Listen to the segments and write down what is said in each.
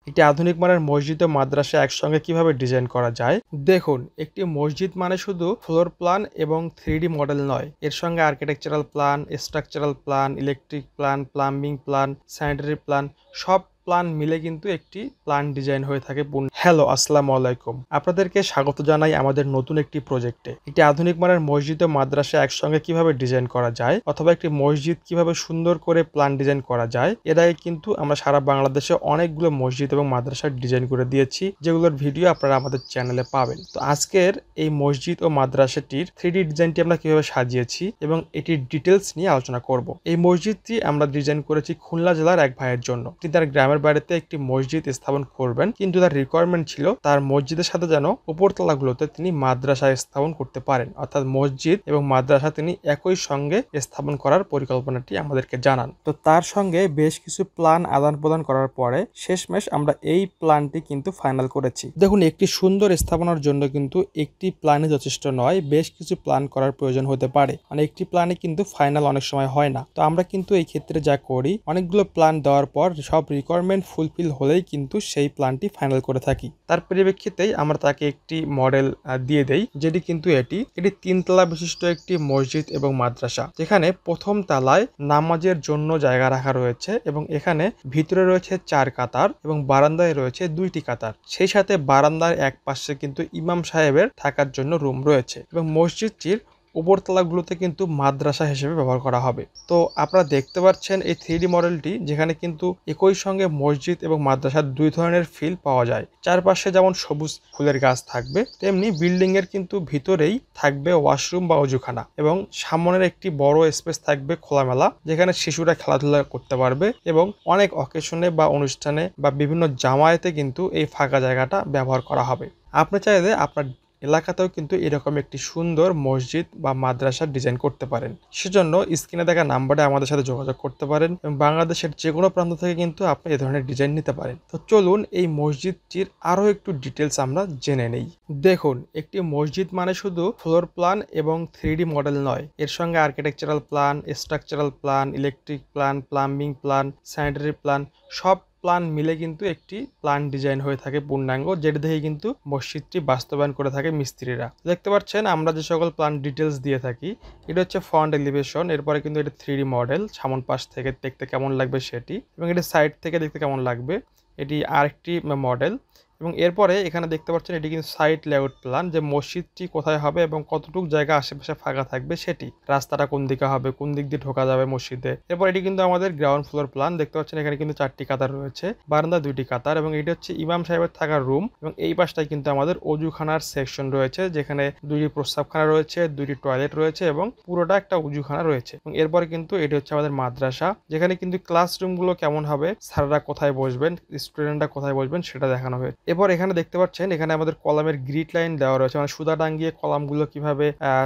একটি আধুনিক মানের মসজিদ ও মাদ্রাসা একসঙ্গে কিভাবে ডিজাইন করা যায়। দেখুন, একটি মসজিদ মানে শুধু ফ্লোর প্ল্যান এবং 3D মডেল নয়, এর সঙ্গে architectural plan, structural plan, electric plan, plumbing plan, sanitary plan, সব প্ল্যান মিলে কিন্তু একটি প্ল্যান ডিজাইন হয়ে থাকে। হ্যালো, আসসালামু আলাইকুম, আপনাদেরকে স্বাগত জানাই আমাদের নতুন একটি প্রজেক্টে। একটি আধুনিক মানের মসজিদ ও মাদ্রাসা একসঙ্গে কিভাবে ডিজাইন করা যায়, অথবা একটি মসজিদ কিভাবে সুন্দর করে প্ল্যান ডিজাইন করা যায়। এর আগে কিন্তু আমরা সারা বাংলাদেশে অনেকগুলো মসজিদ এবং মাদ্রাসার ডিজাইন করে দিয়েছি, যেগুলোর ভিডিও আপনারা আমাদের চ্যানেলে পাবেন। তো আজকের এই মসজিদ ও মাদ্রাসাটির 3D ডিজাইনটি আমরা কিভাবে সাজিয়েছি এবং এটির ডিটেলস নিয়ে আলোচনা করব। এই মসজিদটি আমরা ডিজাইন করেছি খুলনা জেলার এক ভাইয়ের জন্য। তিনি তার গ্রামের বাড়িতে একটি মসজিদ স্থাপন করবেন, কিন্তু তার রিকোয়ারমেন্ট ছিল তার মসজিদের সাথে যেন উপরতলাগুলোতে তিনি মাদ্রাসা স্থাপন করতে পারেন, অর্থাৎ মসজিদ এবং মাদ্রাসা তিনি একই সঙ্গে স্থাপন করার পরিকল্পনাটি আমাদেরকে জানান। তো তার সঙ্গে বেশ কিছু প্ল্যান আদান প্রদান করার পরে শেষমেশ আমরা এই প্ল্যানটি কিন্তু ফাইনাল করেছি। দেখুন, একটি সুন্দর স্থাপনার জন্য কিন্তু একটি প্ল্যানই যথেষ্ট নয়, বেশ কিছু প্ল্যান করার প্রয়োজন হতে পারে। মানে একটি প্ল্যানে কিন্তু ফাইনাল অনেক সময় হয় না। তো আমরা কিন্তু এই ক্ষেত্রে যা করি, অনেকগুলো প্ল্যান দেওয়ার পর সব রিকোয়ারমেন্ট ফুলফিল হলেই কিন্তু সেই প্ল্যানটি ফাইনাল করে থাকি। তার পরিপ্রেক্ষিতেই আমরা তাকে একটি মডেল দিয়ে দেই, যেটি কিন্তু এটি 3 তলা বিশিষ্ট একটি মসজিদ এবং মাদ্রাসা, যেখানে প্রথম তলায় নামাজের জন্য জায়গা রাখা রয়েছে এবং এখানে ভিতরে রয়েছে 4 কাতার এবং বারান্দায় রয়েছে 2টি কাতার। সেই সাথে বারান্দার এক পাশে কিন্তু ইমাম সাহেবের থাকার জন্য রুম রয়েছে এবং মসজিদটির উপরতলাগুলোতে কিন্তু মাদ্রাসা হিসেবে ব্যবহার করা হবে। তো আপনারা দেখতে পাচ্ছেন এই 3D মডেলটি, যেখানে কিন্তু একই সঙ্গে মসজিদ এবং মাদ্রাসার দুই ধরনের ফিল পাওয়া যায়। চারপাশে যেমন সবুজ ফুলের গাছ থাকবে, তেমনি বিল্ডিং এর কিন্তু ভিতরেই থাকবে ওয়াশরুম বা অজুখানা এবং সামনের একটি বড় স্পেস থাকবে খোলামেলা, যেখানে শিশুরা খেলাধুলা করতে পারবে এবং অনেক অকেশনে বা অনুষ্ঠানে বা বিভিন্ন জামায়াতে কিন্তু এই ফাঁকা জায়গাটা ব্যবহার করা হবে। আপনি চাইলে আপনার এলাকাতেও কিন্তু এরকম একটি সুন্দর মসজিদ বা মাদ্রাসার ডিজাইন করতে পারেন। সেজন্য স্ক্রিনে দেখা নাম্বারে আমাদের সাথে যোগাযোগ করতে পারেন এবং বাংলাদেশের যে কোনো প্রান্ত থেকে কিন্তু আপনি এই ধরনের ডিজাইন নিতে পারেন। তো চলুন এই মসজিদটির আরো একটু ডিটেলস আমরা জেনে নেই। দেখুন, একটি মসজিদ মানে শুধু ফ্লোর প্ল্যান এবং 3D মডেল নয়, এর সঙ্গে architectural plan, structural plan, electric plan, plumbing plan, sanitary plan, সব প্ল্যান মিলে কিন্তু একটি প্ল্যান ডিজাইন হয়ে থাকে পূর্ণাঙ্গ, যেটি দেখে কিন্তু মসজিদটি বাস্তবায়ন করে থাকে মিস্ত্রিরা। দেখতে পাচ্ছেন আমরা যে সকল প্ল্যান ডিটেলস দিয়ে থাকি, এটা হচ্ছে ফ্রন্ট এলিভেশন, এরপরে কিন্তু এটা 3D মডেল, সামন পাশ থেকে দেখতে কেমন লাগবে সেটি, এবং এটা সাইড থেকে দেখতে কেমন লাগবে এটি আরেকটি মডেল। এবং এরপরে এখানে দেখতে পাচ্ছেন এটি কিন্তু সাইট লেআউট প্ল্যান, যে মসজিদটি কোথায় হবে এবং কতটুকু জায়গা আশেপাশে ফাঁকা থাকবে সেটি, রাস্তাটা কোন দিকে হবে, কোন দিক দিয়ে ঢোকা যাবে মসজিদে। এরপর এটি কিন্তু আমাদের গ্রাউন্ড ফ্লোর প্ল্যান, দেখতে পাচ্ছেন এখানে কিন্তু 4টি কাতার রয়েছে, বারান্দা 2টি কাতার, এবং এটি হচ্ছে ইমাম সাহেবের থাকার রুম এবং এই পাশটায় কিন্তু আমাদের অজুখানার সেকশন রয়েছে, যেখানে 2টি প্রস্রাবখানা রয়েছে, 2টি টয়লেট রয়েছে এবং পুরোটা একটা অজুখানা রয়েছে। এবং এরপরে কিন্তু এটি হচ্ছে আমাদের মাদ্রাসা, যেখানে কিন্তু ক্লাসরুমগুলো কেমন হবে, স্যাররা কোথায় বসবেন, স্টুডেন্টরা কোথায় বসবেন সেটা দেখানো হয়েছে। এরপর এখানে দেখতে পাচ্ছেন এখানে আমাদের কলামের গ্রিড লাইন দেওয়া রয়েছে, মানে সুতা টাঙ্গিয়ে কলামগুলো কিভাবে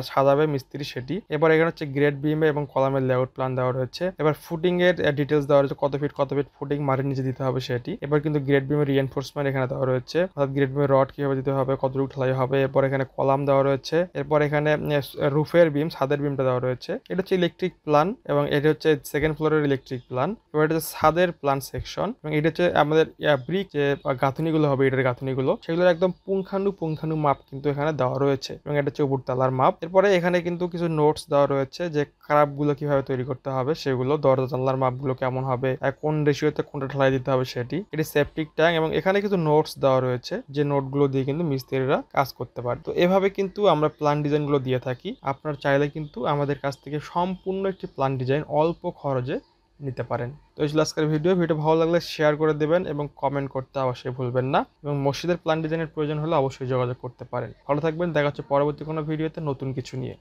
সাজাবে মিস্ত্রি সেটি। এবার এখানে হচ্ছে গ্রেড বিম এবং কলামের লেআউট প্ল্যান দেওয়া রয়েছে। এবার ফুটিং এর ডিটেলস দেওয়া রয়েছে, কত ফিট ফুটিং মাটির নিচে দিতে হবে সেটি। এবার কিন্তু গ্রেড বিমের রিএনফোর্সমেন্ট এখানে দেওয়া রয়েছে, অর্থাৎ গ্রেড বিমের রড কিভাবে দিতে হবে, কতটুকু ঢালাই হবে। এরপর এখানে কলাম দেওয়া রয়েছে। এরপর এখানে রুফের বিম, ছাদের বিমটা দেওয়া রয়েছে। এটা হচ্ছে ইলেকট্রিক প্ল্যান এবং এটা হচ্ছে সেকেন্ড ফ্লোরের ইলেকট্রিক প্ল্যান। এবার এটা হচ্ছে ছাদের প্ল্যান সেকশন এবং এটা হচ্ছে আমাদের ব্রিক যে গাঁথনিগুলো হবে, এটার গাঁথনিগুলো সেগুলোর একদম পুঙ্খানু মাপ কিন্তু এখানে দেওয়া রয়েছে এবং এটা হচ্ছে উপরতলার মাপ। এরপরে এখানে কিন্তু কিছু নোটস দেওয়া রয়েছে, যে খারাপগুলো কিভাবে তৈরি করতে হবে সেগুলো, দরজা জানলার মাপগুলো কেমন হবে, কোন রেশিওতে কোনটা ঢালাই দিতে হবে সেটি, এটি সেপটিক ট্যাঙ্ক, এবং এখানে কিছু নোটস দেওয়া রয়েছে, যে নোটগুলো দিয়ে কিন্তু মিস্ত্রিরা কাজ করতে পারে। তো এভাবে কিন্তু আমরা প্ল্যান ডিজাইনগুলো দিয়ে থাকি। আপনার চাইলে কিন্তু আমাদের কাছ থেকে সম্পূর্ণ একটি প্ল্যান ডিজাইন অল্প খরচে নিতে পারেন। তো এই ছিল আজকের ভিডিও ভালো লাগলে শেয়ার করে দেবেন এবং কমেন্ট করতে অবশ্যই ভুলবেন না, এবং মসজিদের প্ল্যান ডিজাইনের প্রয়োজন হলে অবশ্যই যোগাযোগ করতে পারেন। ভালো থাকবেন, দেখা হচ্ছে পরবর্তী কোনো ভিডিওতে নতুন কিছু নিয়ে।